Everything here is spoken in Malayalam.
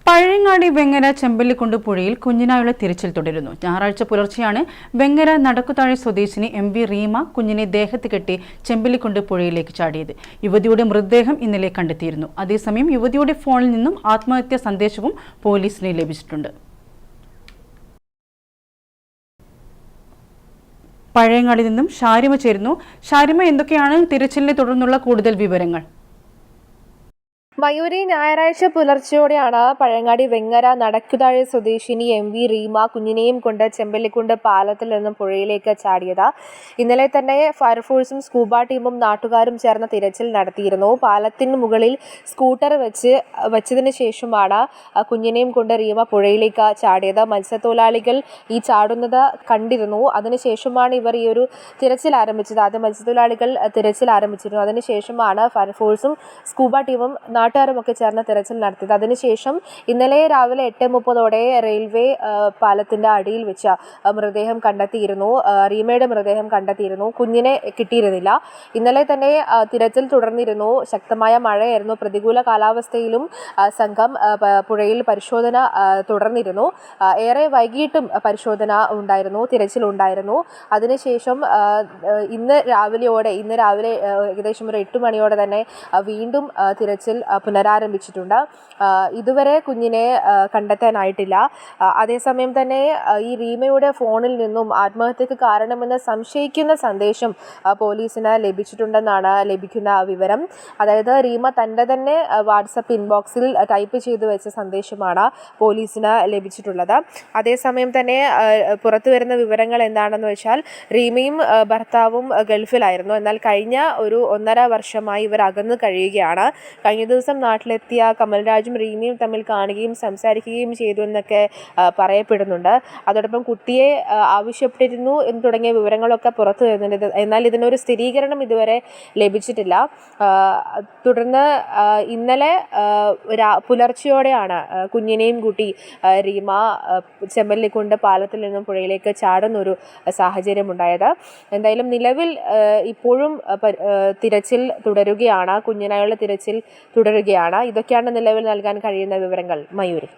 പഴയങ്ങാടി വെങ്ങര ചെമ്പല്ലിക്കുണ്ട് പുഴയിൽ കുഞ്ഞിനായുള്ള തിരച്ചിൽ തുടരുന്നു. ഞായറാഴ്ച പുലർച്ചെയാണ് വെങ്ങര നടക്കുതാഴെ സ്വദേശിനി MV റീമ കുഞ്ഞിനെ ദേഹത്ത് കെട്ടി ചെമ്പല്ലിക്കുണ്ട് പുഴയിലേക്ക് ചാടിയത്. യുവതിയുടെ മൃതദേഹം ഇന്നലെ കണ്ടെത്തിയിരുന്നു. അതേസമയം യുവതിയുടെ ഫോണിൽ നിന്നും ആത്മഹത്യാ സന്ദേശവും പോലീസിന് ലഭിച്ചിട്ടുണ്ട്. പഴയങ്ങാടി നിന്നും ഷാരിമ ചേരുന്നു. ഷാരിമ, എന്തൊക്കെയാണ് തിരച്ചിലിനെ തുടർന്നുള്ള കൂടുതൽ വിവരങ്ങൾ? മയൂരി, ഞായറാഴ്ച പുലർച്ചെയോടെയാണ് പഴയങ്ങാടി വെങ്ങര നടക്കുതാഴെ സ്വദേശിനി MV റീമ കുഞ്ഞിനെയും കൊണ്ട് ചെമ്പല്ലിക്കുണ്ട് പാലത്തിൽ നിന്നും പുഴയിലേക്ക് ചാടിയത്. ഇന്നലെ തന്നെ ഫയർഫോഴ്സും സ്കൂബ ടീമും നാട്ടുകാരും ചേർന്ന് തിരച്ചിൽ നടത്തിയിരുന്നു. പാലത്തിന് മുകളിൽ സ്കൂട്ടർ വെച്ചതിന് ശേഷമാണ് കുഞ്ഞിനെയും കൊണ്ട് റീമ പുഴയിലേക്ക് ചാടിയത്. മത്സ്യത്തൊഴിലാളികൾ ഈ ചാടുന്നത് കണ്ടിരുന്നു. അതിനുശേഷമാണ് ഇവർ ഈ ഒരു തിരച്ചിൽ ആരംഭിച്ചത്. ആദ്യം മത്സ്യത്തൊഴിലാളികൾ തിരച്ചിൽ ആരംഭിച്ചിരുന്നു. അതിനുശേഷമാണ് ഫയർഫോഴ്സും സ്കൂബ ടീമും നാട്ടുകാരുമൊക്കെ ചേർന്ന് തിരച്ചിൽ നടത്തിയത്. അതിനുശേഷം ഇന്നലെ രാവിലെ 8:30 റെയിൽവേ പാലത്തിന്റെ അടിയിൽ വെച്ച് മൃതദേഹം കണ്ടെത്തിയിരുന്നു. റീമയുടെ മൃതദേഹം കണ്ടെത്തിയിരുന്നു. കുഞ്ഞിനെ കിട്ടിയിരുന്നില്ല. ഇന്നലെ തന്നെ തിരച്ചിൽ തുടർന്നിരുന്നു. ശക്തമായ മഴയായിരുന്നു. പ്രതികൂല കാലാവസ്ഥയിലും സംഘം പുഴയിൽ പരിശോധന തുടർന്നിരുന്നു. ഏറെ വൈകിട്ടും പരിശോധന ഉണ്ടായിരുന്നു, തിരച്ചിലുണ്ടായിരുന്നു. അതിനുശേഷം ഇന്ന് രാവിലെ ഏകദേശം ഒരു 8 മണിയോടെ തന്നെ വീണ്ടും തിരച്ചിൽ പുനരാരംഭിച്ചിട്ടുണ്ട്. ഇതുവരെ കുഞ്ഞിനെ കണ്ടെത്താനായിട്ടില്ല. അതേസമയം തന്നെ ഈ റീമയുടെ ഫോണിൽ നിന്നും ആത്മഹത്യക്ക് കാരണമെന്ന് സംശയിക്കുന്ന സന്ദേശം പോലീസിന് ലഭിച്ചിട്ടുണ്ടെന്നാണ് ലഭിക്കുന്ന വിവരം. അതായത് റീമ തൻ്റെ തന്നെ വാട്സപ്പ് ഇൻബോക്സിൽ ടൈപ്പ് ചെയ്തു വെച്ച സന്ദേശമാണ് പോലീസിന് ലഭിച്ചിട്ടുള്ളത്. അതേസമയം തന്നെ പുറത്തു വരുന്ന വിവരങ്ങൾ എന്താണെന്ന് വെച്ചാൽ, റീമയും ഭർത്താവും ഗൾഫിലായിരുന്നു. എന്നാൽ കഴിഞ്ഞ ഒരു 1.5 വർഷമായി ഇവർ അകന്നു കഴിയുകയാണ്. കഴിഞ്ഞ ദിവസം നാട്ടിലെത്തിയ കമൽരാജും റീമയും തമ്മിൽ കാണുകയും സംസാരിക്കുകയും ചെയ്തു എന്നൊക്കെ പറയപ്പെടുന്നുണ്ട്. അതോടൊപ്പം കുട്ടിയെ ആവശ്യപ്പെട്ടിരുന്നു എന്ന് തുടങ്ങിയ വിവരങ്ങളൊക്കെ പുറത്തു വരുന്നുണ്ട്. എന്നാൽ ഇതിനൊരു സ്ഥിരീകരണം ഇതുവരെ ലഭിച്ചിട്ടില്ല. തുടർന്ന് ഇന്നലെ പുലർച്ചെയോടെയാണ് കുഞ്ഞിനെയും കൂട്ടി റീമ ചെമ്പല്ലിക്കുണ്ട് പാലത്തിൽ നിന്നും പുഴയിലേക്ക് ചാടുന്നൊരു സാഹചര്യമുണ്ടായത്. എന്തായാലും നിലവിൽ ഇപ്പോഴും തിരച്ചിൽ തുടരുകയാണ്. കുഞ്ഞിനായുള്ള തിരച്ചിൽ തുടരുകയാണ്. ഇതൊക്കെയാണ് നിലവിൽ നൽകാൻ കഴിയുന്ന വിവരങ്ങൾ. മയൂരി.